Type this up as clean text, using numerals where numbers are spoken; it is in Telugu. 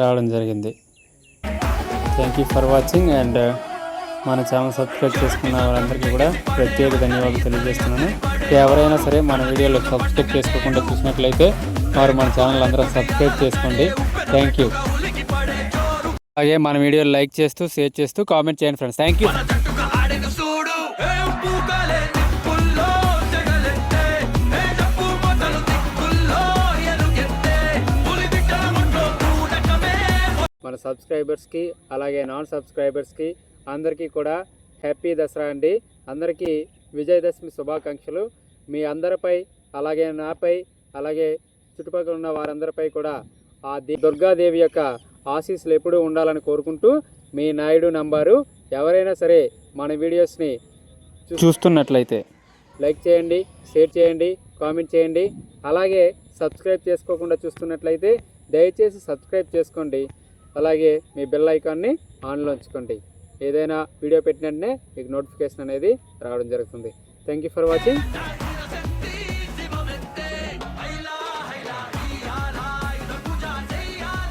రావడం జరిగింది. Thank you for watching. And మన ఛానల్ సబ్స్క్రైబ్ చేసుకున్న వాళ్ళందరికీ కూడా ప్రత్యేక ధన్యవాదాలు తెలియజేస్తున్నాను. ఎవరైనా సరే మన వీడియోలో సబ్స్క్రైబ్ చేసుకోకుండా చూసినట్లయితే వారు మన ఛానల్ అందరూ సబ్స్క్రైబ్ చేసుకోండి. Thank you. అలాగే మన వీడియోలు లైక్ చేస్తూ, షేర్ చేస్తూ, కామెంట్ చేయండి ఫ్రెండ్స్. Thank you. మన సబ్స్క్రైబర్స్కి అలాగే నాన్ సబ్స్క్రైబర్స్కి అందరికీ కూడా హ్యాపీ దసరా అండి. అందరికీ విజయదశమి శుభాకాంక్షలు. మీ అందరిపై అలాగే నాపై అలాగే చుట్టుపక్కల ఉన్న వారందరిపై కూడా ఆ దుర్గాదేవి యొక్క ఆశీస్సులు ఎప్పుడూ ఉండాలని కోరుకుంటూ మీ నాయుడు నంబరు. ఎవరైనా సరే మన వీడియోస్ని చూస్తున్నట్లయితే లైక్ చేయండి, షేర్ చేయండి, కామెంట్ చేయండి. అలాగే సబ్స్క్రైబ్ చేసుకోకుండా చూస్తున్నట్లయితే దయచేసి సబ్స్క్రైబ్ చేసుకోండి. అలాగే మీ బెల్ ఐకాన్ని ఆన్లో ఉంచుకోండి. ఏదైనా వీడియో పెట్టిన వెంటనే మీకు నోటిఫికేషన్ అనేది రావడం జరుగుతుంది. Thank you for watching.